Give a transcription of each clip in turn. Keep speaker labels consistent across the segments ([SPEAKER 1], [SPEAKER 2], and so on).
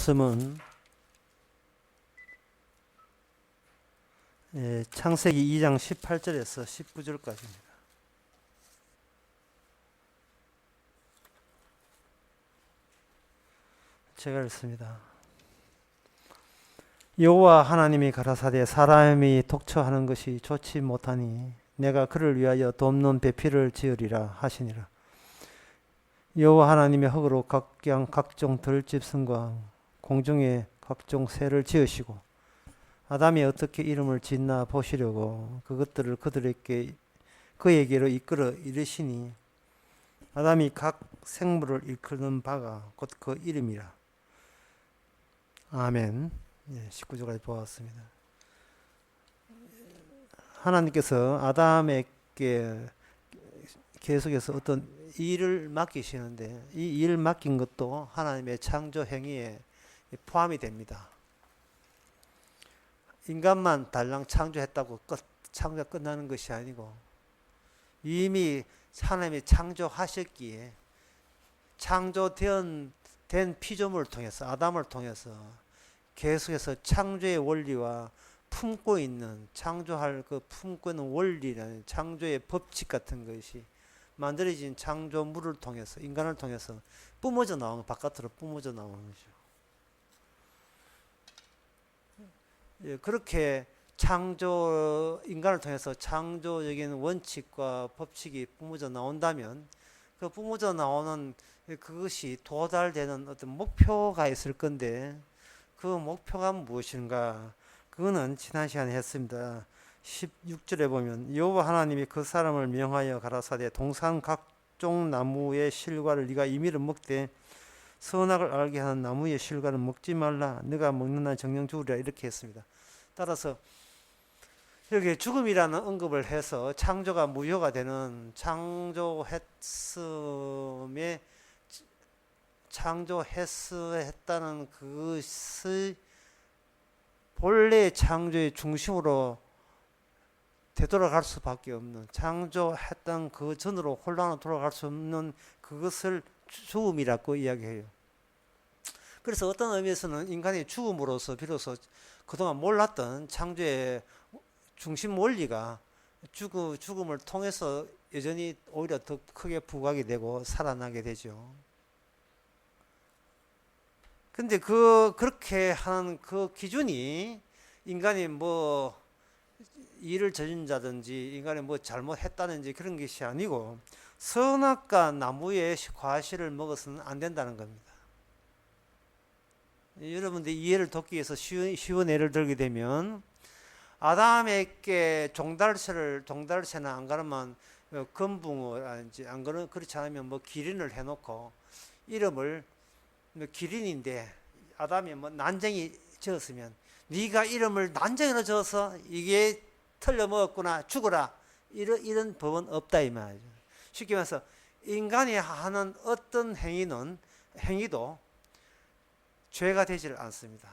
[SPEAKER 1] 말씀은 창세기 2장 18절에서 19절까지입니다. 제가 읽습니다. 여호와 하나님이 가라사대 사람이 독처하는 것이 좋지 못하니 내가 그를 위하여 돕는 배필을 지으리라 하시니라. 여호와 하나님의 흙으로 각종 들짐승과 공중의 각종 새를 지으시고 아담이 어떻게 이름을 짓나 보시려고 그것들을 그에게로 이끌어 이르시니 아담이 각 생물을 일컫는 바가 곧 그 이름이라. 아멘. 19절까지 보았습니다. 하나님께서 아담에게 계속해서 어떤 일을 맡기시는데 이 일을 맡긴 것도 하나님의 창조 행위에 포함이 됩니다. 인간만 달랑 창조했다고 창조가 끝나는 것이 아니고 이미 하나님이 창조하셨기에 창조된 피조물을 통해서 아담을 통해서 계속해서 창조의 원리와 품고 있는 품고 있는 원리라는 창조의 법칙 같은 것이 만들어진 창조물을 통해서 인간을 통해서 뿜어져 나오는 바깥으로 뿜어져 나오는 거죠. 그렇게 인간을 통해서 창조적인 원칙과 법칙이 뿜어져 나온다면 그 뿜어져 나오는 그것이 도달되는 어떤 목표가 있을 건데 그 목표가 무엇인가? 그거는 지난 시간에 했습니다. 16절에 보면 여호와 하나님이 그 사람을 명하여 가라사대 동산 각종 나무의 실과를 네가 임의로 먹되 선악을 알게 하는 나무의 실과는 먹지 말라. 네가 먹는 날 정령 죽으리라. 이렇게 했습니다. 따라서 여기 죽음이라는 언급을 해서 창조가 무효가 되는 창조했다는 그것의 본래 창조의 중심으로 되돌아갈 수밖에 없는 창조했던 그 전으로 혼란으로 돌아갈 수 없는 그것을 죽음이라고 이야기해요. 그래서 어떤 의미에서는 인간의 죽음으로서 비로소 그동안 몰랐던 창조의 중심 원리가 죽음을 통해서 여전히 오히려 더 크게 부각이 되고 살아나게 되죠. 근데 그렇게 하는 그 기준이 인간이 뭐 일을 저지른 자든지 인간이 뭐 잘못했다든지 그런 것이 아니고 선악과 나무의 과실을 먹어서는 안 된다는 겁니다. 여러분들 이해를 돕기 위해서 쉬운 예를 들게 되면 아담에게 종달새는 안 가르면 건붕어라든지 안 그런 그렇지 않으면 뭐 기린을 해놓고 이름을 기린인데 아담이 뭐 난쟁이 지었으면 네가 이름을 난쟁이로 지어서 이게 틀려 먹었구나 죽어라 이런 법은 없다 이 말이죠. 쉽게 말해서 인간이 하는 어떤 행위도 죄가 되지를 않습니다.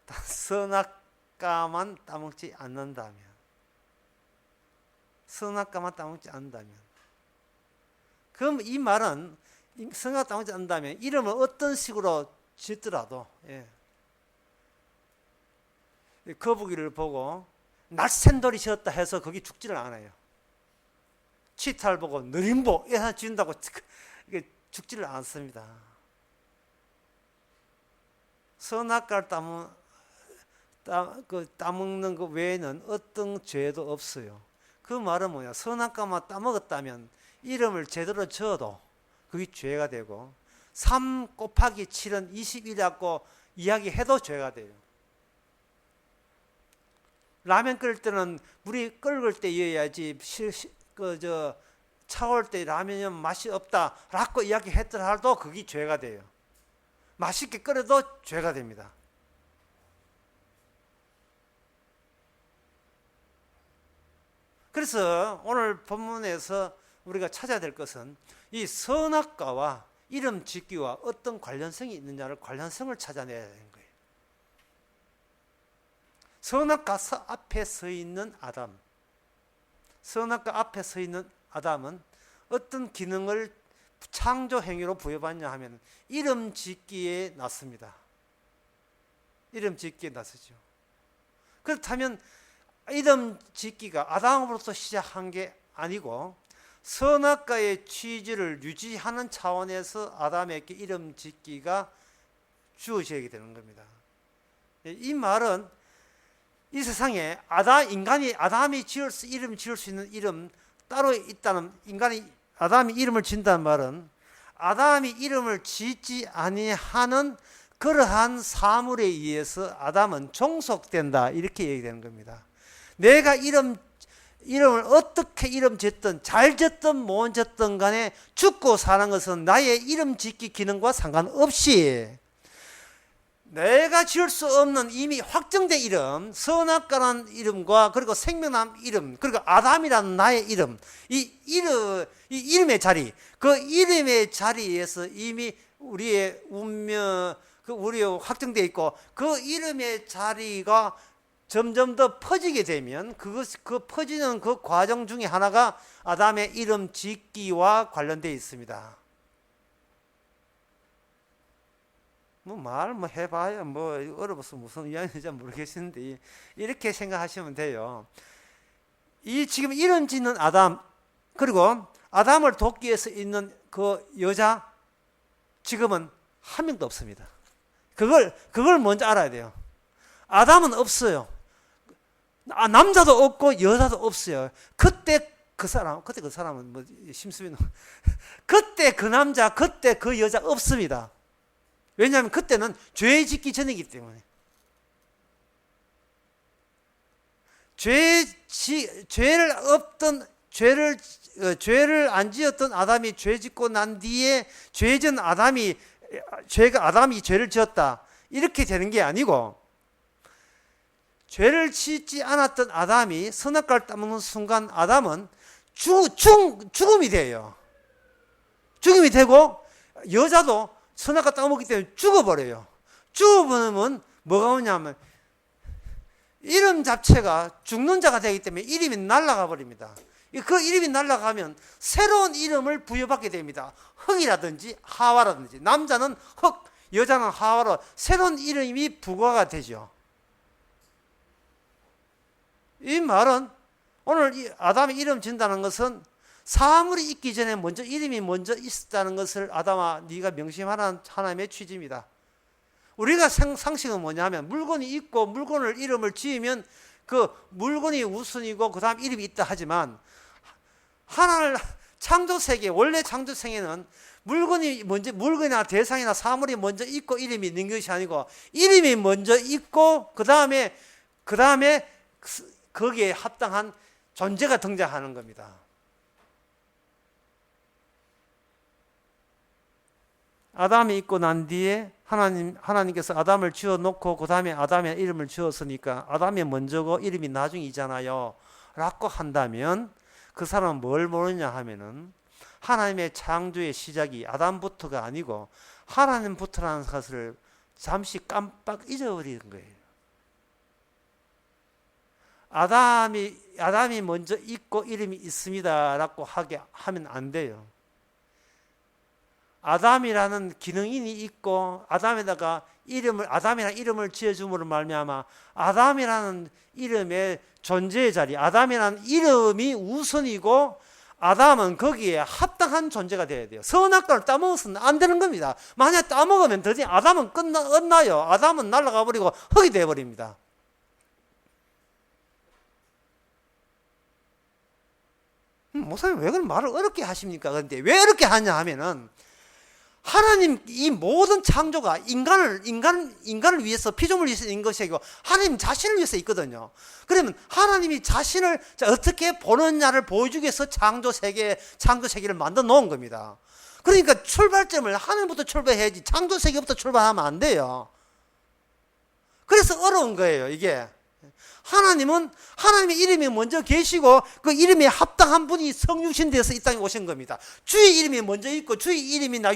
[SPEAKER 1] 선악과만 따먹지 않는다면 그럼 이 말은 선악과 따먹지 않는다면 이름을 어떤 식으로 짓더라도 거북이를 보고 낯센돌이 지었다 해서 거기 죽지를 않아요. 치타를 보고 느림보 이렇게 지은다고 죽지를 않습니다. 선악과를 따먹는 것 외에는 어떤 죄도 없어요. 그 말은 뭐냐? 선악과만 따먹었다면 이름을 제대로 지어도 그게 죄가 되고 3 곱하기 7은 21이라고 이야기해도 죄가 돼요. 라면 끓일 때는 물이 끓을 때 이어야지 차올 때 라면은 맛이 없다라고 이야기했더라도 그게 죄가 돼요. 맛있게 끓여도 죄가 됩니다. 그래서 오늘 본문에서 우리가 찾아야 될 것은 이 선악과와 이름 짓기와 어떤 관련성을 찾아내야 되는 거예요. 선악과 앞에 서 있는 아담은 어떤 기능을 창조 행위로 부여받냐 하면 이름 짓기에 나섭니다. 이름 짓기에 나서죠. 그렇다면 이름 짓기가 아담으로부터 시작한 게 아니고 선악과의 취지를 유지하는 차원에서 아담에게 이름 짓기가 주어지게 되는 겁니다. 이 말은 이 세상에 아담이 이름 지을 수 있는 이름 따로 있다는, 아담이 이름을 짓는다는 말은 아담이 이름을 짓지 아니하는 그러한 사물에 의해서 아담은 종속된다, 이렇게 얘기되는 겁니다. 내가 이름을 어떻게 이름 짓든 잘 짓든 못 짓든 간에 죽고 사는 것은 나의 이름 짓기 기능과 상관없이 내가 지을 수 없는 이미 확정된 이름, 선악과라는 이름과 그리고 생명나는 이름, 그리고 아담이라는 나의 이름, 이 이름의 자리, 그 이름의 자리에서 이미 우리의 운명, 우리의 확정되어 있고, 그 이름의 자리가 점점 더 퍼지게 되면 그 퍼지는 그 과정 중에 하나가 아담의 이름 짓기와 관련되어 있습니다. 말 해봐야 어려워서 무슨 이야기인지 모르겠는데 이렇게 생각하시면 돼요. 이 지금 이름 짓는 아담, 그리고 아담을 돕기 위해서 있는 그 여자, 지금은 한 명도 없습니다. 그걸 먼저 알아야 돼요. 아담은 없어요. 남자도 없고 여자도 없어요. 그때 그 사람은 심수빈 그때 그 남자, 그때 그 여자 없습니다. 왜냐하면 그때는 죄 짓기 전이기 때문에. 죄를 안 지었던 아담이 죄 짓고 난 뒤에 아담이 죄를 지었다, 이렇게 되는 게 아니고, 죄를 짓지 않았던 아담이 선악과를 따먹는 순간 아담은 죽음이 돼요. 죽음이 되고 여자도 선악과 따먹기 때문에 죽어버려요. 죽어버리면 뭐가 오냐면 이름 자체가 죽는 자가 되기 때문에 이름이 날아가 버립니다. 그 이름이 날아가면 새로운 이름을 부여받게 됩니다. 흙이라든지 하와라든지, 남자는 흙, 여자는 하와로 새로운 이름이 부과가 되죠. 이 말은 오늘 아담이 이름 짓는다는 것은 사물이 있기 전에 먼저 이름이 먼저 있었다는 것을 아담아 네가 명심하라는 하나님의 취지입니다. 우리가 상식은 뭐냐면 물건이 있고 물건을 이름을 지으면 그 물건이 우선이고 그 다음 이름이 있다 하지만, 하나를 창조세계, 원래 창조세계는 물건이나 대상이나 사물이 먼저 있고 이름이 있는 것이 아니고, 이름이 먼저 있고 그 다음에 거기에 합당한 존재가 등장하는 겁니다. 아담이 있고 난 뒤에 하나님께서 아담을 지어놓고 그 다음에 아담의 이름을 지었으니까 아담이 먼저고 이름이 나중이잖아요 라고 한다면, 그 사람은 뭘 모르냐 하면은 하나님의 창조의 시작이 아담부터가 아니고 하나님부터라는 것을 잠시 깜빡 잊어버리는 거예요. 아담이 먼저 있고 이름이 있습니다 라고 하면 안 돼요. 아담이라는 기능인이 있고 아담이라는 이름을 지어줌으로 말미암아 아담이라는 이름의 존재의 자리, 아담이라는 이름이 우선이고 아담은 거기에 합당한 존재가 되어야 돼요. 선악과를 따먹어서는 안 되는 겁니다. 만약 따먹으면 더디 아담은 끝나요. 아담은 날아가 버리고 흙이 되어버립니다. 목사님 왜 그런 말을 어렵게 하십니까? 그런데 왜 어렵게 하냐 하면은, 하나님 이 모든 창조가 인간을 위해서, 피조물을 위해서 있는 것이 아니고 하나님 자신을 위해서 있거든요. 그러면 하나님이 자신을 어떻게 보느냐를 보여주기 위해서 창조 세계를 만들어 놓은 겁니다. 그러니까 출발점을 하나님부터 출발해야지 창조 세계부터 출발하면 안 돼요. 그래서 어려운 거예요, 이게. 하나님의 이름이 먼저 계시고 그 이름에 합당한 분이 성육신 되어서 이 땅에 오신 겁니다. 주의 이름이 먼저 있고 주의 이름이 나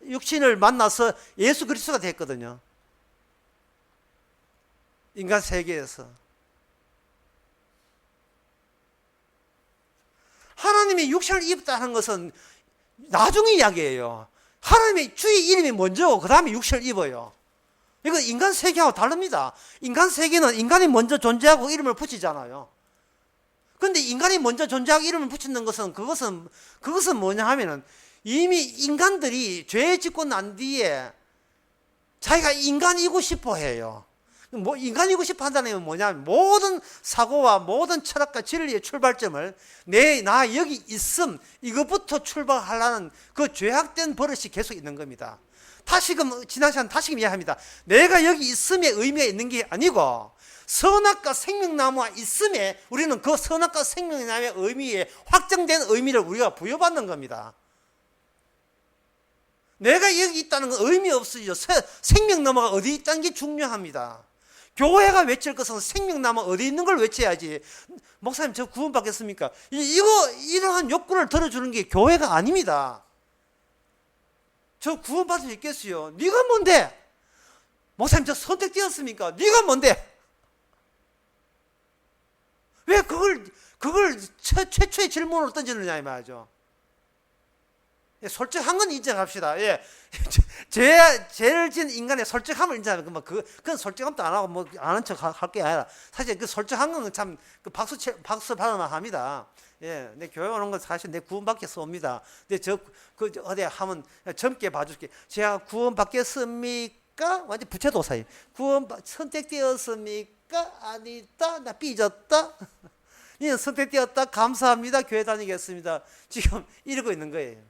[SPEAKER 1] 육신을 만나서 예수 그리스도가 됐거든요. 인간 세계에서. 하나님이 육신을 입었다는 것은 나중에 이야기예요. 하나님의 주의 이름이 먼저고 그 다음에 육신을 입어요. 이거 인간 세계하고 다릅니다. 인간 세계는 인간이 먼저 존재하고 이름을 붙이잖아요. 그런데 인간이 먼저 존재하고 이름을 붙이는 것은 그것은 뭐냐 하면은 이미 인간들이 죄 짓고 난 뒤에 자기가 인간이고 싶어 해요. 뭐 인간이고 싶어 한다는 건 뭐냐면 모든 사고와 모든 철학과 진리의 출발점을 나 여기 있음 이것부터 출발하려는 그 죄악된 버릇이 계속 있는 겁니다. 지난 시간 다시금 이야기합니다. 내가 여기 있음의 의미가 있는 게 아니고 선악과 생명나무가 있음에 우리는 그 선악과 생명나무의 의미에 확정된 의미를 우리가 부여받는 겁니다. 내가 여기 있다는 건 의미 없어지죠. 생명나무가 어디 있다는 게 중요합니다. 교회가 외칠 것은 생명나무 어디 있는 걸 외쳐야지. 목사님 저 구원받겠습니까? 이러한 욕구를 들어주는 게 교회가 아닙니다. 저 구원받을 수 있겠어요? 네가 뭔데? 목사님 저 선택되었습니까? 네가 뭔데? 왜 그걸 최초의 질문으로 던지느냐 이 말이죠. 예, 솔직한 건 인정합시다. 예. 죄를 지은 인간의 솔직함을 인정하면 그건 솔직함도 안 하고 뭐 아는 척 할 게 아니라 사실 그 솔직한 건 참 박수 받을만 합니다. 예. 내 교회 오는 건 사실 내 구원받겠어 옵니다. 근데 어디 하면 젊게 봐줄게. 제가 구원받겠습니까? 완전 부채도사예요. 선택되었습니까? 아니다. 나 삐졌다. 예, 선택되었다. 감사합니다. 교회 다니겠습니다. 지금 이러고 있는 거예요.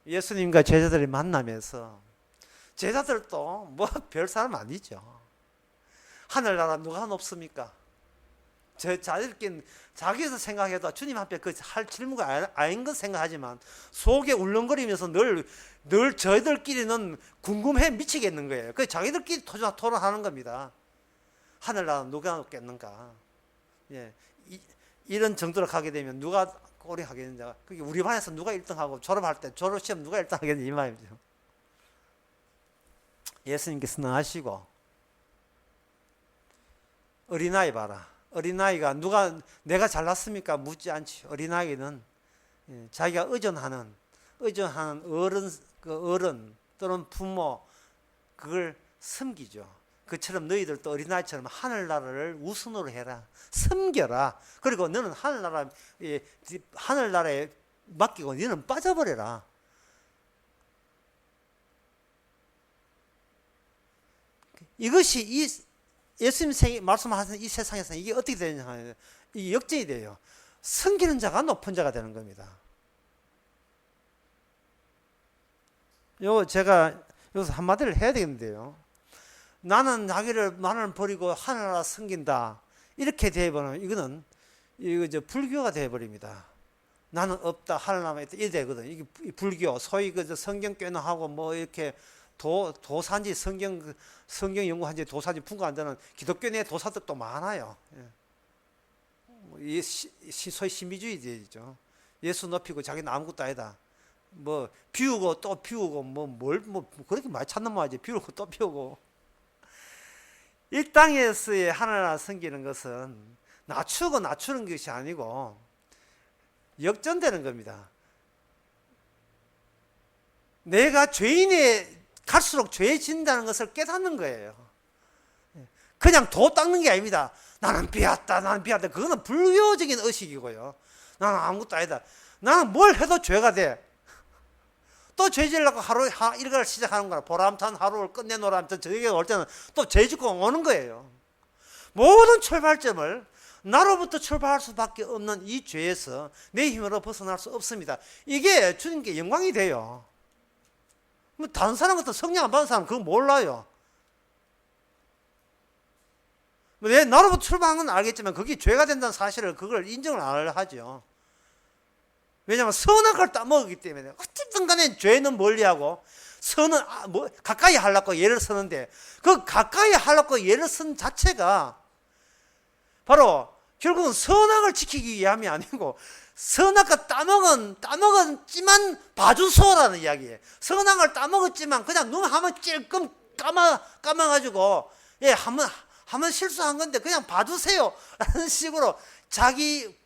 [SPEAKER 1] 예수님과 제자들이 만나면서 제자들도 뭐 별 사람 아니죠. 하늘나라 누가 높습니까? 자기에서 생각해도 주님 앞에 할 질문가 아닌 것 생각하지만 속에 울렁거리면서 늘 저희들끼리는 궁금해 미치겠는 거예요. 그 자기들끼리 토론하는 겁니다. 하늘나라 누가 높겠는가? 예, 이런 정도로 가게 되면 누가 꼴이 하겠느냐. 그게 우리 반에서 누가 1등하고 졸업할 때 졸업시험 누가 1등 하겠느냐 이 말이죠. 예수님께서 능하시고 어린아이 봐라. 어린아이가 내가 잘났습니까? 묻지 않지. 어린아이는 자기가 의존하는 어른 또는 부모 그걸 섬기죠. 그처럼 너희들도 어린아이처럼 하늘나라를 우선으로 해라. 섬겨라. 그리고 너는 하늘나라에 맡기고 너는 빠져버려라. 이것이 예수님 말씀하신 이 세상에서는 이게 어떻게 되느냐 하면 이게 역전이 돼요. 섬기는 자가 높은 자가 되는 겁니다. 제가 여기서 한마디를 해야 되겠는데요. 나는 버리고 하늘나라 섬긴다. 이렇게 되어버리면 이거 불교가 되어버립니다. 나는 없다, 하늘나라에 있다. 이래 되거든. 이게 불교, 소위 성경 꿰나하고 뭐 이렇게 도산지 성경 연구한지 도산지 풍부한다는 기독교 내 도사들도 많아요. 이 소위 신비주의죠. 예수 높이고 자기는 아무것도 아니다. 뭐 비우고 또 비우고 뭐 그렇게 많이 찾는 말이지. 비우고 또 비우고. 이 땅에서의 하나님을 섬기는 것은 낮추는 것이 아니고 역전되는 겁니다. 내가 죄인에 갈수록 죄에 진다는 것을 깨닫는 거예요. 그냥 도 닦는 게 아닙니다. 나는 비었다. 그거는 불교적인 의식이고요. 나는 아무것도 아니다. 나는 뭘 해도 죄가 돼. 또 죄 지으려고 일과를 시작하는 거라. 보람찬 하루를 끝내놓으라 하면 저에게 올 때는 또 죄 짓고 오는 거예요. 모든 출발점을 나로부터 출발할 수밖에 없는 이 죄에서 내 힘으로 벗어날 수 없습니다. 이게 주님께 영광이 돼요. 다른 사람 같은 성령 안 받은 사람 그거 몰라요. 왜 나로부터 출발한 건 알겠지만 그게 죄가 된다는 사실을 그걸 인정을 안 하죠. 왜냐하면 선악을 따먹었기 때문에 어쨌든 간에 죄는 멀리하고 선은 가까이 하려고 예를 쓰는데 그 가까이 하려고 예를 쓴 자체가 바로 결국은 선악을 지키기 위함이 아니고 선악과 따먹었지만 봐주소라는 이야기예요. 선악을 따먹었지만 그냥 눈 한번 찔끔 감아가지고 한번 실수한 건데 그냥 봐주세요 라는 식으로 자기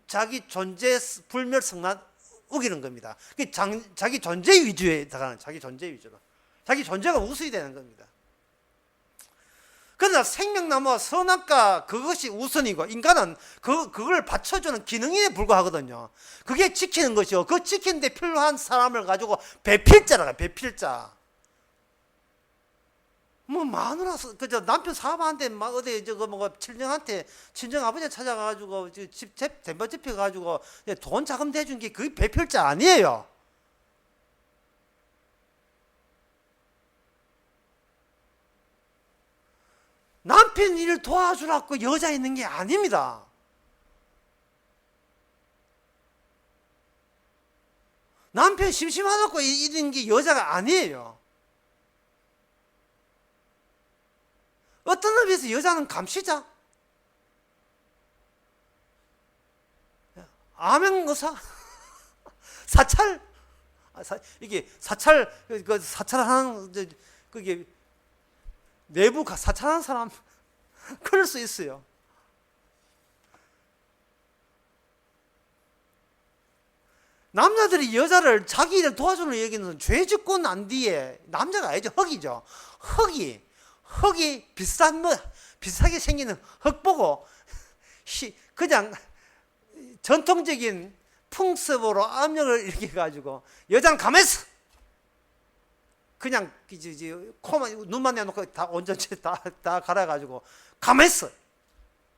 [SPEAKER 1] 자기 존재 불멸성만 우기는 겁니다. 자기 존재 위주에 들어가는, 자기 존재 위주로. 자기 존재가 우선이 되는 겁니다. 그러나 생명나무와 선악과 그것이 우선이고, 인간은 그걸 받쳐주는 기능에 불과하거든요. 그게 지키는 것이요. 그 지키는데 필요한 사람을 가지고 배필자라고, 배필자. 뭐 마누라, 그저 남편 사업한테 막 어디 친정 아버지 찾아가지고 집 덴버 집혀가지고 돈 자금 대준 게 그게 배필자 아니에요. 남편 일을 도와주라고 여자 있는 게 아닙니다. 남편 심심하다고 이런 게 여자가 아니에요. 어떤 의미에서 여자는 감시자, 암행의사, 사찰, 이게 사찰하는 그게 내부 사찰하는 사람 그럴 수 있어요. 남자들이 여자를 자기 일을 도와주는 얘기는 죄 짓고 난 뒤에 남자가 알죠. 흙이죠. 흙이 비슷하게 생기는 흙 보고 그냥 전통적인 풍습으로 압력을 이렇게 가지고 여자는 가만히 있어. 그냥 코만 눈만 내놓고 다 온전히 다 갈아가지고 가만히 있어.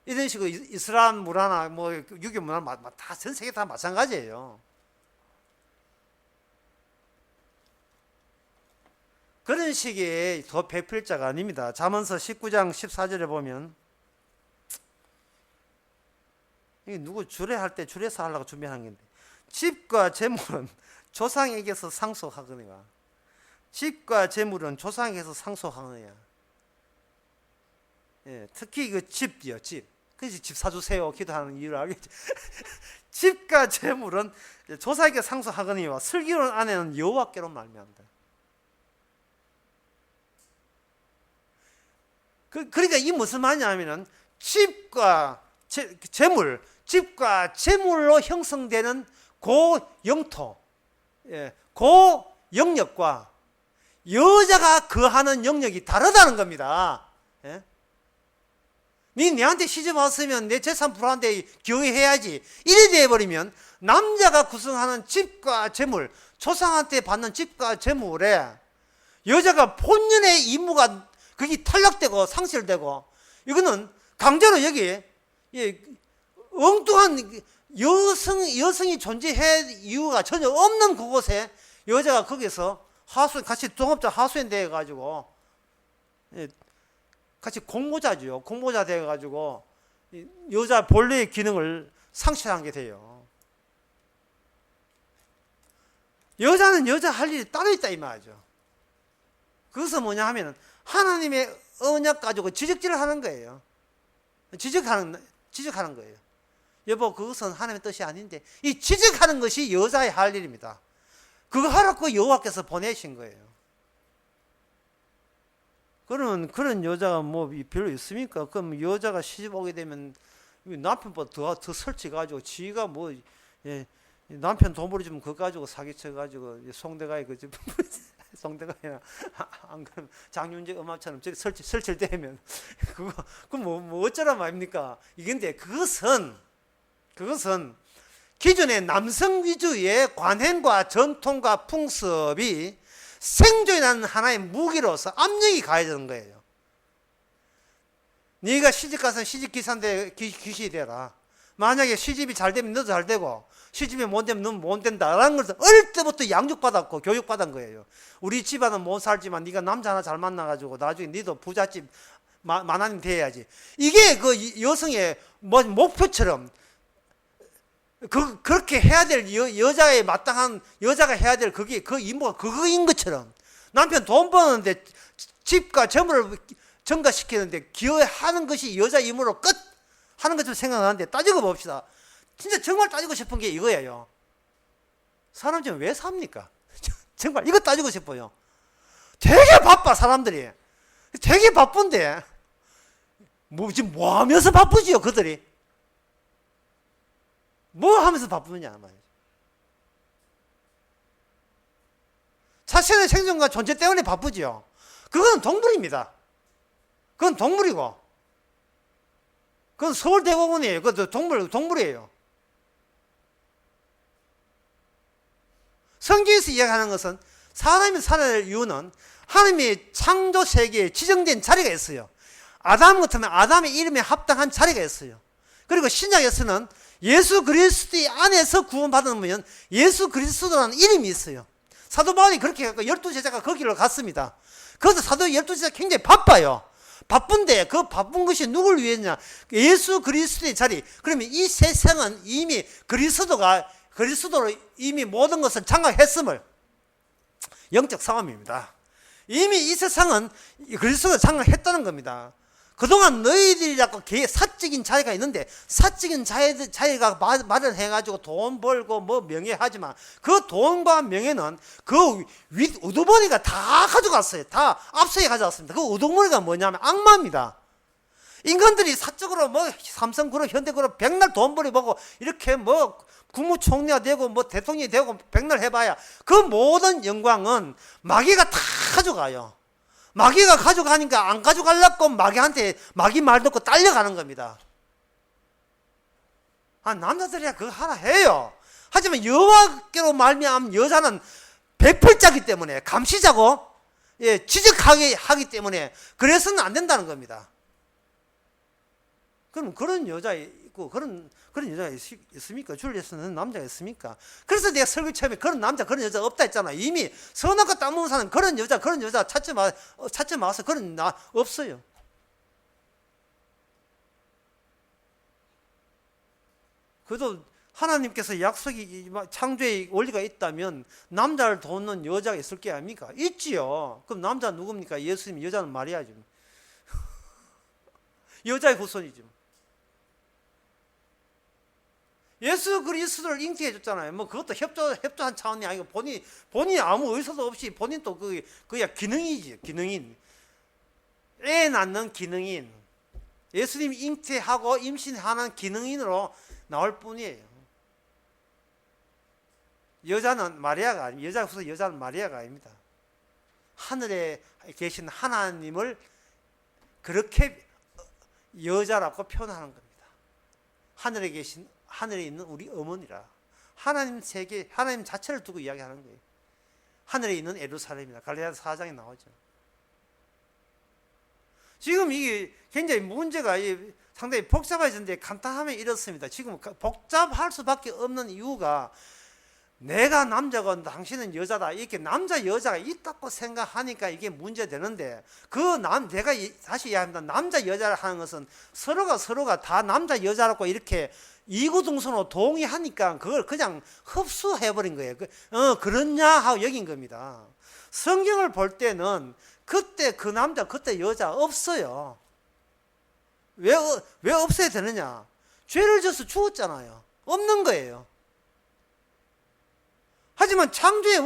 [SPEAKER 1] 이런 식으로 이슬람 문화나 뭐 유교 문화 다 전 세계 다 마찬가지예요. 그런 식의 더 배필자가 아닙니다. 잠언서 19장 14절에 보면, 이게 누구 주례할 때 주례사 하려고 준비한 건데, 집과 재물은 조상에게서 상속하거니와. 집과 재물은 조상에게서 상속하느냐. 예, 특히 그 집이요, 집. 그래서 집 사주세요 기도하는 이유를 알겠죠. 집과 재물은 조상에게 상속하거니와 슬기로운 아내는 여호와께로 말미암다. 그러니까 이 무슨 말이냐면은 집과 재물, 집과 재물로 형성되는 그 영토, 그 영역과 여자가 거하는 영역이 다르다는 겁니다. 예? 내한테 시집 왔으면 내 재산 불안한데 기여해야지. 이래 돼버리면 남자가 구성하는 집과 재물, 조상한테 받는 집과 재물에 여자가 본연의 임무가 그게 탈락되고 상실되고, 이거는 강제로 여기 엉뚱한 여성이 존재할 이유가 전혀 없는 그곳에 여자가 거기서 같이 동업자 하수인 되어 가지고 같이 공모자죠. 공모자 되어 가지고 여자 본래의 기능을 상실한 게 돼요. 여자는 여자 할 일이 따로 있다 이 말이죠. 그것은 뭐냐 하면은 하나님의 언약 가지고 지적질을 하는 거예요. 지적하는 거예요. 여보, 그것은 하나님의 뜻이 아닌데, 이 지적하는 것이 여자의 할 일입니다. 그거 하라고 여호와께서 보내신 거예요. 그러면 그런 여자가 뭐 별로 있습니까? 그럼 여자가 시집 오게 되면 남편보다 더 설치가지고 지가 뭐 남편 돈 벌어주면 그거 가지고 사기쳐가지고 송대가에 송대가이나 안 그러면 장윤재 음악처럼 저기 설치를 대면 그거 뭐 어쩌란 말입니까? 이건데 그것은 기존의 남성 위주의 관행과 전통과 풍습이 생존이라는 하나의 무기로서 압력이 가해지는 거예요. 네가 시집가서 시집기사인데 귀신이 되라. 만약에 시집이 잘 되면 너도 잘 되고 시집이 못 되면 너는 못 된다라는 것을 어릴 때부터 양육받았고 교육받은 거예요. 우리 집안은 못 살지만 네가 남자 하나 잘 만나가지고 나중에 너도 부잣집 만화님 돼야지. 이게 그 여성의 목표처럼 그렇게 해야 될 여자의 마땅한 여자가 해야 될 그게 그 임무가 그거인 것처럼 남편 돈 버는데 집과 재물을 증가시키는데 기여하는 것이 여자 임무로 끝 하는 것처럼 생각하는데 따지고 봅시다. 진짜 정말 따지고 싶은 게 이거예요. 사람 지금 왜 삽니까? 정말 이거 따지고 싶어요. 되게 바빠 사람들이. 되게 바쁜데 지금 뭐 하면서 바쁘지요 그들이? 뭐 하면서 바쁘느냐 말이죠. 자신의 생존과 존재 때문에 바쁘지요. 그건 동물입니다. 그건 동물이고, 그건 서울대공원이에요. 그것도 동물이에요. 성경에서 이야기하는 것은 사람이 살아야 할 이유는 하나님의 창조 세계에 지정된 자리가 있어요. 아담 같으면 아담의 이름에 합당한 자리가 있어요. 그리고 신약에서는 예수 그리스도의 안에서 구원받으면 예수 그리스도라는 이름이 있어요. 사도 바울이 그렇게 해서 12제자가 거기로 갔습니다. 그래서 사도 12제자가 굉장히 바빠요. 바쁜데 그 바쁜 것이 누굴 위해냐? 예수 그리스도의 자리. 그러면 이 세상은 이미 그리스도로 이미 모든 것을 장악했음을, 영적 상황입니다. 이미 이 세상은 그리스도가 장악했다는 겁니다. 그동안 너희들이라고 사적인 자유가 있는데, 사적인 자유가 마련해가지고 돈 벌고 뭐 명예하지만 그 돈과 명예는 그 우두머리가 다 가져갔어요. 다 앞서에 가져갔습니다. 그 우두머리가 뭐냐면 악마입니다. 인간들이 사적으로 뭐 삼성그룹, 현대그룹 백날 돈 벌이보고 이렇게 뭐 국무총리가 되고 뭐 대통령이 되고 백날 해봐야 그 모든 영광은 마귀가 다 가져가요. 마귀가 가져가니까 안 가져가려고 마귀한테 마귀 말 듣고 딸려가는 겁니다. 남자들이야 그거 하나 해요. 하지만 여호와께로 말미암은 여자는 배필자기 때문에, 감시자고, 지적하게 하기 때문에 그래서는 안 된다는 겁니다. 그럼 그런 여자 있고 그런 여자가 있습니까? 주일에서는 남자가 있습니까? 그래서 내가 설교 처음에 그런 남자 그런 여자 없다 했잖아. 이미 선악과 땀 먹는 사람 그런 여자 찾지 마서 그런 나 없어요. 그래도 하나님께서 약속이 창조의 원리가 있다면 남자를 돕는 여자가 있을 게 아닙니까? 있지요. 그럼 남자 누굽니까? 예수님. 여자는 마리아죠. 여자의 후손이죠. 예수 그리스도를 잉태해 줬잖아요. 뭐 그것도 협조한 차원이 아니고 본인이 아무 의사도 없이 본인도 그야 기능이지, 기능인. 애 낳는 기능인. 예수님 잉태하고 임신하는 기능인으로 나올 뿐이에요. 여자는 마리아가 아닙니다. 여자 후손 여자는 마리아가 아닙니다. 하늘에 계신 하나님을 그렇게 여자라고 표현하는 겁니다. 하늘에 있는 우리 어머니라. 하나님 세계, 하나님 자체를 두고 이야기하는 거예요. 하늘에 있는 예루살렘이다. 갈라디아서 4장에 나오죠. 지금 이게 굉장히 문제가 상당히 복잡해졌는데 간단하면 이렇습니다. 지금 복잡할 수밖에 없는 이유가 내가 남자건 당신은 여자다, 이렇게 남자 여자가 있다고 생각하니까 이게 문제되는데, 내가 다시 이야기합니다. 남자 여자를 하는 것은 서로가 다 남자 여자라고 이렇게 이구동성으로 동의하니까 그걸 그냥 흡수해버린 거예요. 그렇냐 하고 여긴 겁니다. 성경을 볼 때는 그때 그 남자 그때 여자 없어요. 왜 없어야 되느냐? 죄를 져서 죽었잖아요. 없는 거예요. 하지만 창조의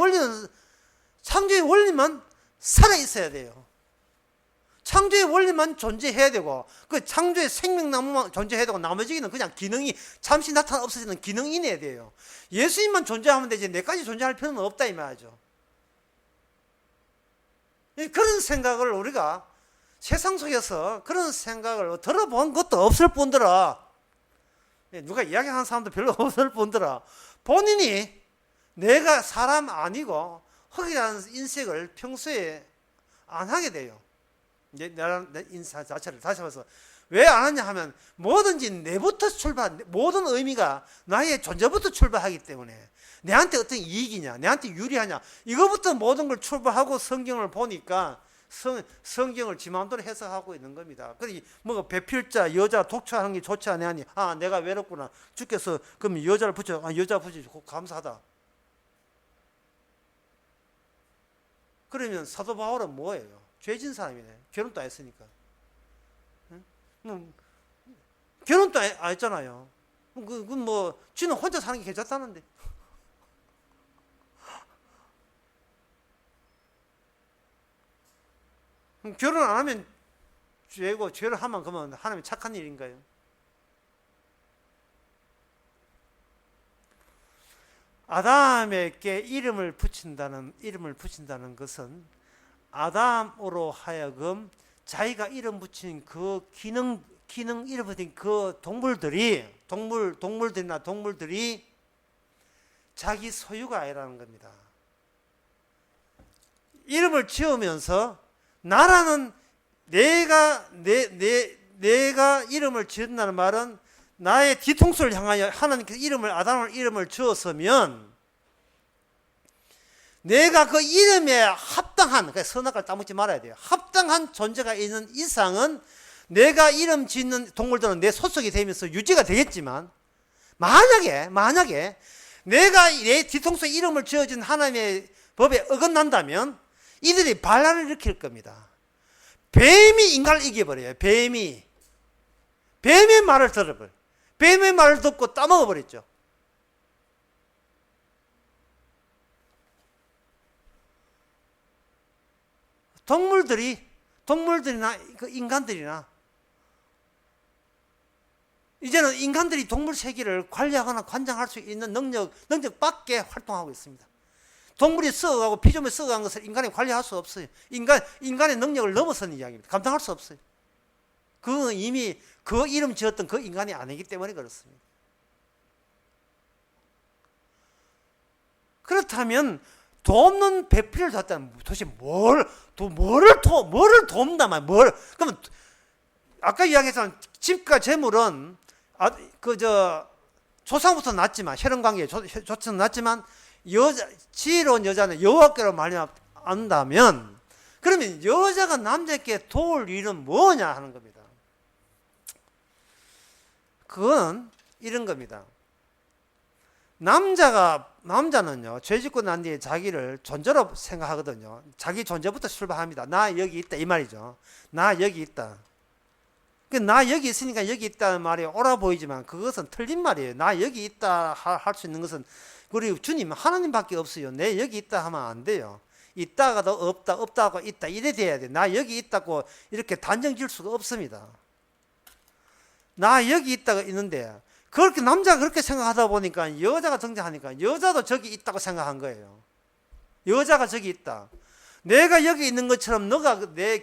[SPEAKER 1] 원리만 살아있어야 돼요. 창조의 원리만 존재해야 되고, 그 창조의 생명나무만 존재해야 되고, 나머지는 그냥 기능이 잠시 나타나 없어지는 기능이내야 돼요. 예수님만 존재하면 되지 내까지 존재할 필요는 없다 이 말이죠. 그런 생각을 우리가 세상 속에서 그런 생각을 들어본 것도 없을 뿐더러, 누가 이야기하는 사람도 별로 없을 뿐더러 본인이 내가 사람 아니고 흙이라는 인식을 평소에 안 하게 돼요. 내 인사 자체를 다시 말해서 왜 안 하냐 하면 뭐든지 내부터 모든 의미가 나의 존재부터 출발하기 때문에 내한테 어떤 이익이냐, 내한테 유리하냐, 이거부터 모든 걸 출발하고 성경을 보니까 성경을 지 마음대로 해석하고 있는 겁니다. 그러니 뭐 배필자, 여자 독처하는 게 좋지 않으니, 내가 외롭구나, 주께서 그럼 여자 붙여 감사하다. 그러면 사도 바울은 뭐예요? 죄진 사람이네. 결혼도 안 했으니까. 결혼도 안 했잖아요. 지는 혼자 사는 게 괜찮다는데. 결혼 안 하면 죄고, 죄를 하면 그러면 하나님 착한 일인가요? 아담에게 이름을 붙인다는 것은 아담으로 하여금 자기가 이름 붙인 그 기능 이름 붙인 그 동물들이 자기 소유가 아니라는 겁니다. 이름을 지으면서 나라는 내가 이름을 지은다는 말은 나의 뒤통수를 향하여 하나님께서 아담을 이름을 지었으면 내가 그 이름에 합당한, 선악을 따먹지 말아야 돼요. 합당한 존재가 있는 이상은 내가 이름 짓는 동물들은 내 소속이 되면서 유지가 되겠지만, 만약에 내가 내 뒤통수에 이름을 지어준 하나님의 법에 어긋난다면 이들이 반란을 일으킬 겁니다. 뱀이 인간을 이겨버려요. 뱀의 말을 들어버려요. 뱀의 말을 듣고 따먹어버렸죠. 동물들이나 그 인간들이나 이제는 인간들이 동물 세계를 관리하거나 관장할 수 있는 능력밖에 활동하고 있습니다. 동물이 썩어가고 피조물이 썩어간 것을 인간이 관리할 수 없어요. 인간의 능력을 넘어서는 이야기입니다. 감당할 수 없어요. 그건 이미 그 이름 지었던 그 인간이 아니기 때문에 그렇습니다. 그렇다면 돕는 배필을 뒀다면 도대체 뭐를 돕는단 말이야. 그러면 아까 이야기했던 집과 재물은 조상부터 났지만, 혈연관계에 조상 났지만, 지혜로운 여자는 여호와께로 말미암는다면, 그러면 여자가 남자에게 도울 일은 뭐냐 하는 겁니다. 그건 이런 겁니다. 남자는요, 죄 짓고 난 뒤에 자기를 존재로 생각하거든요. 자기 존재부터 출발합니다. 나 여기 있다, 이 말이죠. 나 여기 있다. 나 여기 있으니까 여기 있다는 말이 옳아 보이지만 그것은 틀린 말이에요. 나 여기 있다 할 수 있는 것은 우리 주님 하나님밖에 없어요. 내 여기 있다 하면 안 돼요. 있다가도 없다고 있다 이래 돼야 돼. 나 여기 있다고 이렇게 단정 지을 수가 없습니다. 나 여기 있다가 있는데 그렇게 남자가 그렇게 생각하다 보니까 여자가 등장하니까 여자도 저기 있다고 생각한 거예요. 여자가 저기 있다. 내가 여기 있는 것처럼 너가 내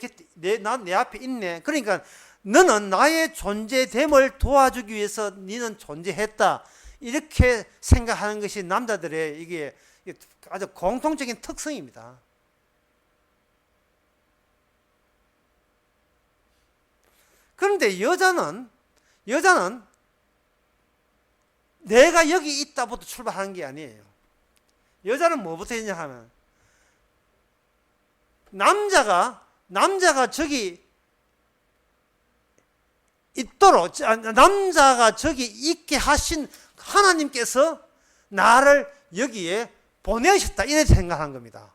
[SPEAKER 1] 앞에 있네. 그러니까 너는 나의 존재됨을 도와주기 위해서 너는 존재했다. 이렇게 생각하는 것이 남자들의 이게 아주 공통적인 특성입니다. 그런데 여자는 내가 여기 있다부터 출발하는 게 아니에요. 여자는 뭐부터 했냐 하면 남자가 저기 있도록, 남자가 저기 있게 하신 하나님께서 나를 여기에 보내셨다 이렇게 생각한 겁니다.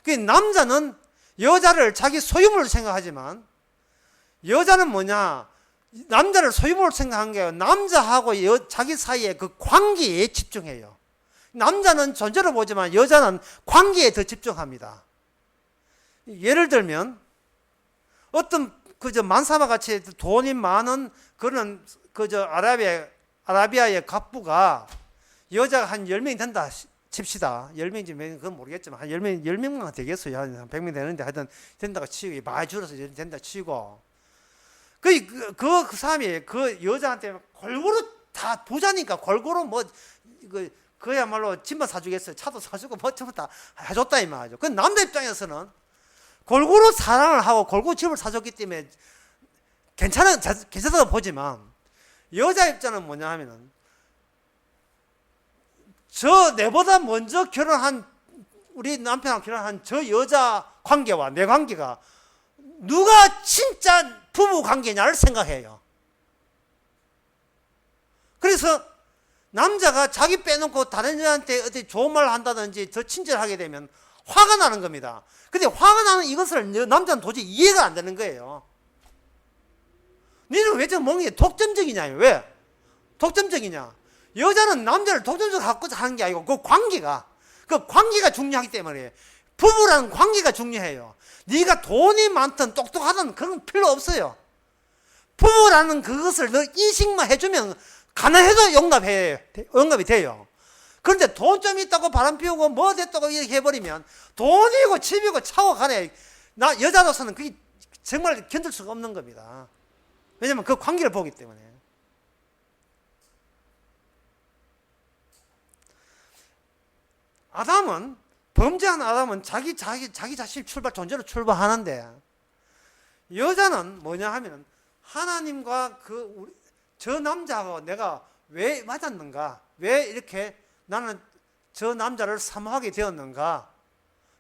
[SPEAKER 1] 그 남자는 여자를 자기 소유물로 생각하지만 여자는 뭐냐, 남자를 소유물로 생각한 게 남자하고 자기 사이의 그 관계에 집중해요. 남자는 존재로 보지만 여자는 관계에 더 집중합니다. 예를 들면 어떤 만사마 같이 돈이 많은 그런 아라비아의 갑부가 여자가 한 10명이 된다 칩시다. 10명인지 그건 모르겠지만 한 10명만 되겠어요. 한 100명 되는데 하여튼 된다고 치고 많이 줄어서 된다 치고 그 사람이 그 여자한테 골고루 다 부자니까 골고루 그야말로 집만 사주겠어요. 차도 사주고 뭐 전부 다 해줬다 이 말이죠. 그 남자 입장에서는 골고루 사랑을 하고 골고루 집을 사줬기 때문에 괜찮다고 보지만 여자 입장은 뭐냐 하면은 내보다 먼저 결혼한 우리 남편하고 결혼한 저 여자 관계와 내 관계가 누가 진짜 부부 관계냐를 생각해요. 그래서 남자가 자기 빼놓고 다른 여자한테 어디 좋은 말을 한다든지 더 친절하게 되면 화가 나는 겁니다. 근데 화가 나는 이것을 남자는 도저히 이해가 안 되는 거예요. 너는 왜 저 멍이 독점적이냐? 왜? 독점적이냐? 여자는 남자를 독점적으로 갖고자 하는 게 아니고 그 관계가 중요하기 때문에 부부라는 관계가 중요해요. 네가 돈이 많든 똑똑하든 그런 건 필요 없어요. 부부라는 그것을 너 인식만 해주면 가난해도 용납이 돼요. 그런데 돈 좀 있다고 바람 피우고 뭐 됐다고 이렇게 해버리면 돈이고 집이고 차고 가네. 나 여자로서는 그게 정말 견딜 수가 없는 겁니다. 왜냐면 그 관계를 보기 때문에. 아담은, 범죄한 아담은 자기 자신 존재로 출발하는데, 여자는 뭐냐 하면 하나님과 저 남자하고 내가 왜 맞았는가? 왜 이렇게 나는 저 남자를 사모하게 되었는가?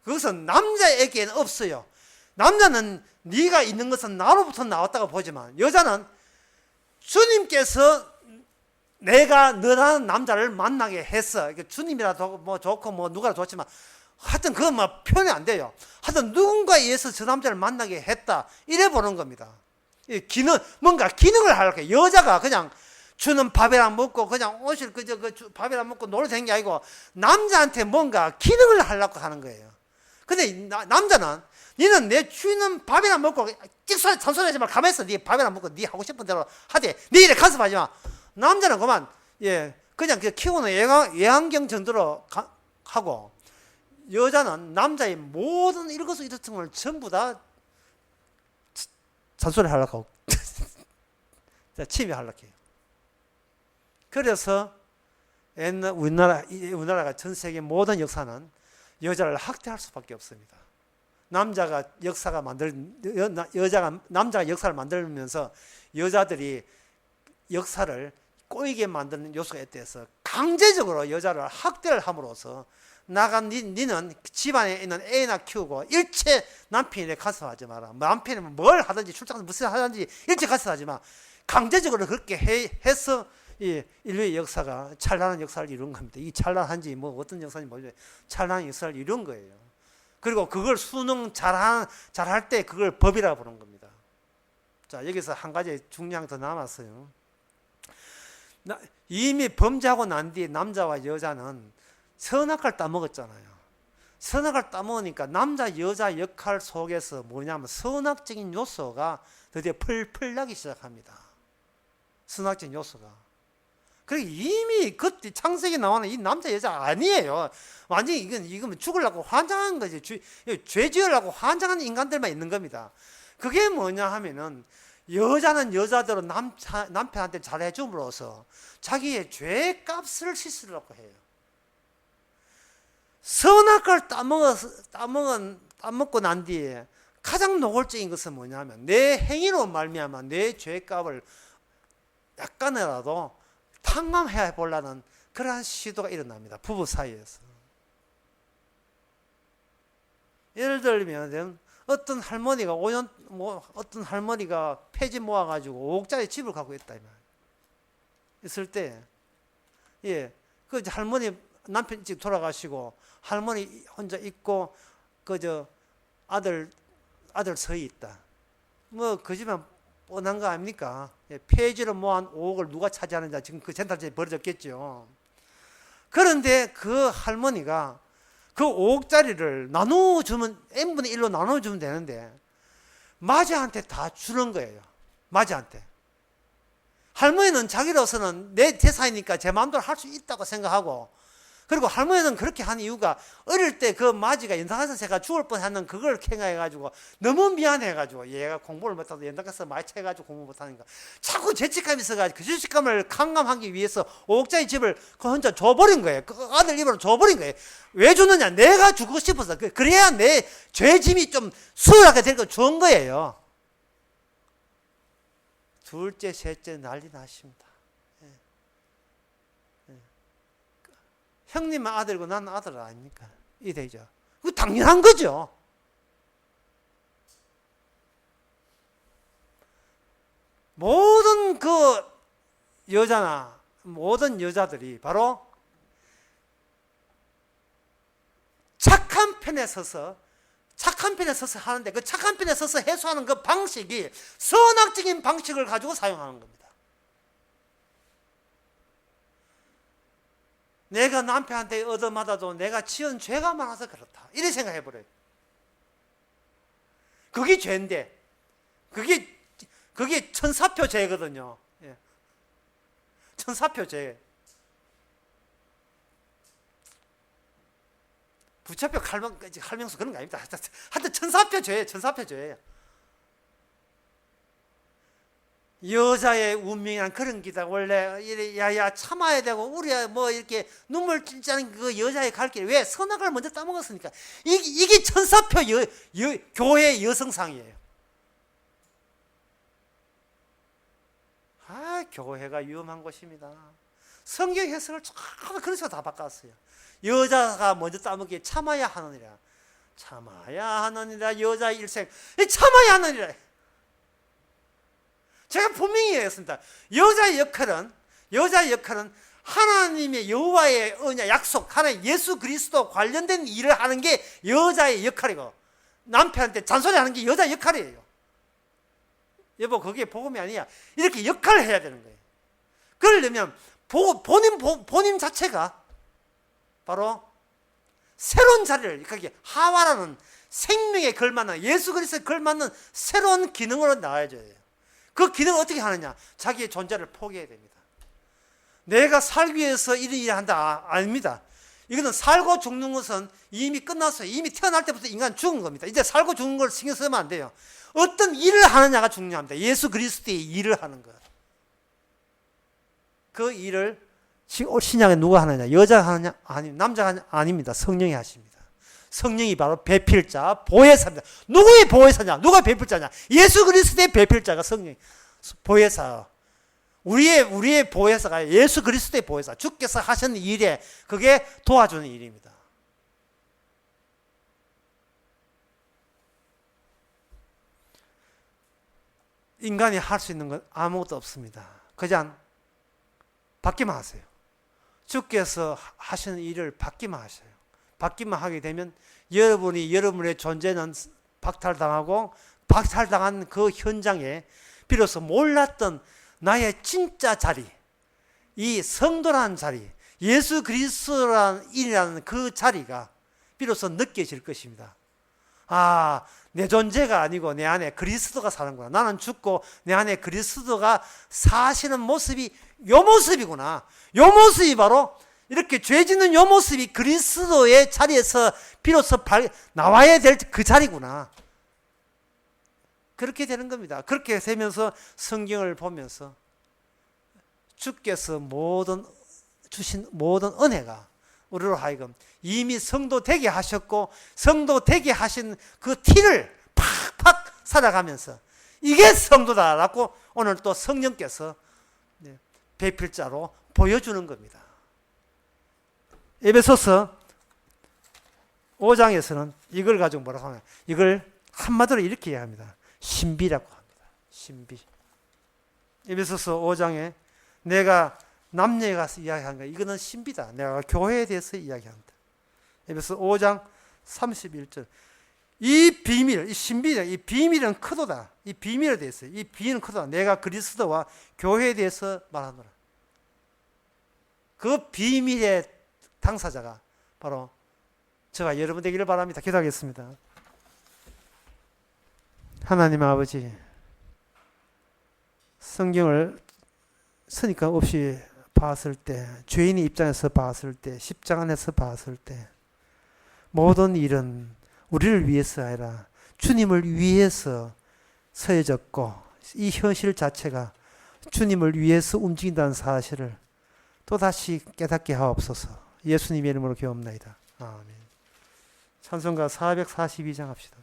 [SPEAKER 1] 그것은 남자에게는 없어요. 남자는 네가 있는 것은 나로부터 나왔다고 보지만, 여자는 주님께서 내가 너라는 남자를 만나게 했어. 주님이라도 뭐 좋고 뭐 누가 좋지만 하여튼 그건 뭐 표현이 안 돼요. 하여튼 누군가에 의해서 저 남자를 만나게 했다. 이래 보는 겁니다. 뭔가 기능을 하려고 해요. 여자가 그냥 주는 밥이랑 먹고 그냥 옷을 밥이랑 먹고 놀러 다니는 게 아니고 남자한테 뭔가 기능을 하려고 하는 거예요. 근데 남자는 니는 내 주는 밥이랑 먹고 잔소리하지 마. 가만히 있어. 네 밥이랑 먹고 네 하고 싶은 대로 하되 네 일에 간섭하지 마. 남자는 그만 그냥 키우는 애완경 정도로 하고, 여자는 남자의 모든 일거수일투족을 전부 다 잔소리 하려고 하고 침해하려고 해요. 그래서 우리나라가 전 세계 모든 역사는 여자를 학대할 수밖에 없습니다. 남자가 역사를 만들면서 여자들이 역사를 꼬이게 만드는 요소가 있대서 강제적으로 여자를 학대를 함으로써 니는 집안에 있는 애나 키우고 일체 남편에 간섭하지 마라. 남편이 뭘 하든지 출장 무슨 하든지 일체 간섭하지 마. 강제적으로 그렇게 해서 이 인류의 역사가 찬란한 역사를 이룬 겁니다. 이 찬란한지 뭐 어떤 역사인지 모르겠어요. 찬란한 역사를 이룬 거예요. 그리고 그걸 수능 잘할 때 그걸 법이라고 부르는 겁니다. 자, 여기서 한 가지 중요한 게 더 남았어요. 이미 범죄하고 난 뒤에 남자와 여자는 선악과를 따먹었잖아요. 선악과를 따먹으니까 남자 여자 역할 속에서 뭐냐면 선악적인 요소가 드디어 펄펄 나기 시작합니다. 선악적인 요소가. 그리고 이미 그때 창세기 나오는 이 남자 여자 아니에요. 완전히 이건 죽으려고 환장한 거지. 죄 지으려고 환장하는 인간들만 있는 겁니다. 그게 뭐냐 하면은 여자는 여자대로 남편한테 잘해줌으로써 자기의 죄값을 씻으려고 해요. 선악과를 따먹고 난 뒤에 가장 노골적인 것은 뭐냐면 내 행위로 말미암아 내 죄값을 약간이라도 탕감해 보려는 그러한 시도가 일어납니다. 부부 사이에서. 예를 들면 어떤 할머니가 어떤 할머니가 폐지 모아가지고 5억짜리 집을 갖고 있다 있을 때, 그 할머니 남편 일찍 돌아가시고 할머니 혼자 있고 아들 서희 있다. 뭐 그 집은 뻔한 거 아닙니까? 폐지로 모은 5억을 누가 차지하는지 지금 그 센터에 벌어졌겠죠. 그런데 그 할머니가 그 5억짜리를 나눠주면 n분의 1로 나눠주면 되는데 마지한테 다 주는 거예요. 마지한테. 할머니는 자기로서는 내 재산이니까 제 마음대로 할 수 있다고 생각하고, 그리고 할머니는 그렇게 한 이유가 어릴 때 그 마지가 연탄가스 제가 죽을 뻔하는 그걸 생각해가지고 너무 미안해가지고 얘가 공부를 못하고 연탄가스 많이 채가지고 공부 못하니까 자꾸 죄책감이 있어가지고 그 죄책감을 강감하기 위해서 5억짜리 집을 그 혼자 줘버린 거예요. 그 아들 입으로 줘버린 거예요. 왜 줬느냐? 내가 주고 싶어서. 그래야 내 죄짐이 좀 수월하게 될 거 준 거예요. 둘째, 셋째 난리 나십니다. 형님은 아들이고 나는 아들 아닙니까? 이 되죠. 그거 당연한 거죠. 모든 모든 여자들이 바로 착한 편에 서서 하는데 그 착한 편에 서서 해소하는 그 방식이 선악적인 방식을 가지고 사용하는 겁니다. 내가 남편한테 얻어맞아도 내가 지은 죄가 많아서 그렇다. 이렇게 생각해버려요. 그게 죄인데, 그게 천사표 죄거든요. 천사표 죄. 부처표 할명수 그런 거 아닙니다. 하여튼 천사표죄예요. 천사표죄예요. 여자의 운명이란 그런 기다. 원래 이래 야야 참아야 되고 우리야 뭐 이렇게 눈물 찔자는 그 여자의 갈 길. 왜? 선악을 먼저 따먹었으니까. 이게 천사표 교회 여성상이에요. 교회가 위험한 곳입니다. 성경 해석을 전부 그래서 다 바꿨어요. 여자가 먼저 따먹기에 참아야 하느니라. 참아야 하느니라. 여자의 일생 참아야 하느니라. 제가 분명히 얘기했습니다. 여자의 역할은 하나님의 여호와의 언약 약속, 하나님 예수 그리스도 관련된 일을 하는 게 여자의 역할이고, 남편한테 잔소리하는 게 여자의 역할이에요. 여보, 그게 복음이 아니야. 이렇게 역할을 해야 되는 거예요. 그러려면 본인 자체가 바로 새로운 자리를, 그게 하와라는 생명에 걸맞는, 예수 그리스도에 걸맞는 새로운 기능으로 나와줘야 돼요. 그 기능을 어떻게 하느냐? 자기의 존재를 포기해야 됩니다. 내가 살기 위해서 이런 일을 한다? 아닙니다. 이거는 살고 죽는 것은 이미 끝났어요. 이미 태어날 때부터 인간 죽은 겁니다. 이제 살고 죽는 걸 신경 쓰면 안 돼요. 어떤 일을 하느냐가 중요합니다. 예수 그리스도의 일을 하는 것. 그 일을 신약에 누가 하느냐? 여자가 하느냐? 아니, 남자가 하느냐? 아닙니다. 성령이 하십니다. 성령이 바로 배필자, 보혜사입니다. 누구의 보혜사냐? 누가 배필자냐? 예수 그리스도의 배필자가 성령, 보혜사. 우리의 보혜사가 예수 그리스도의 보혜사. 주께서 하신 일에 그게 도와주는 일입니다. 인간이 할 수 있는 건 아무것도 없습니다. 그냥 받기만 하세요. 주께서 하시는 일을 받기만 하셔요. 받기만 하게 되면 여러분의 존재는 박탈당하고, 박탈당한 그 현장에 비로소 몰랐던 나의 진짜 자리, 이 성도라는 자리, 예수 그리스도라는 일이라는 그 자리가 비로소 느껴질 것입니다. 내 존재가 아니고 내 안에 그리스도가 사는구나. 나는 죽고 내 안에 그리스도가 사시는 모습이 요 모습이구나. 요 모습이 바로 이렇게 죄 짓는 요 모습이 그리스도의 자리에서 비로소 나와야 될 그 자리구나. 그렇게 되는 겁니다. 그렇게 되면서 성경을 보면서 주께서 주신 모든 은혜가 우리로 하여금 이미 성도 되게 하셨고, 성도 되게 하신 그 티를 팍팍 살아가면서 이게 성도다라고 오늘 또 성령께서 배필자로 보여주는 겁니다. 에베소서 5장에서는 이걸 가지고 뭐라고 하냐? 이걸 한마디로 이렇게 이야기합니다. 신비라고 합니다. 신비. 에베소서 5장에 내가 남녀에 가서 이야기한 거, 이거는 신비다. 내가 교회에 대해서 이야기한다. 에베소서 5장 31절. 이 비밀, 이 신비다. 이 비밀은 크도다. 이 비밀에 대해서, 이 비밀은 크도다. 내가 그리스도와 교회에 대해서 말하노라. 그 비밀의 당사자가 바로 저와 여러분 되기를 바랍니다. 기도하겠습니다. 하나님 아버지, 성경을 선입견 없이 봤을 때, 죄인의 입장에서 봤을 때, 십자가 안에서 봤을 때, 모든 일은 우리를 위해서 아니라 주님을 위해서 서해졌고, 이 현실 자체가 주님을 위해서 움직인다는 사실을 또다시 깨닫게 하옵소서. 예수님의 이름으로 기도합나이다. 아멘. 찬송가 442장 합시다.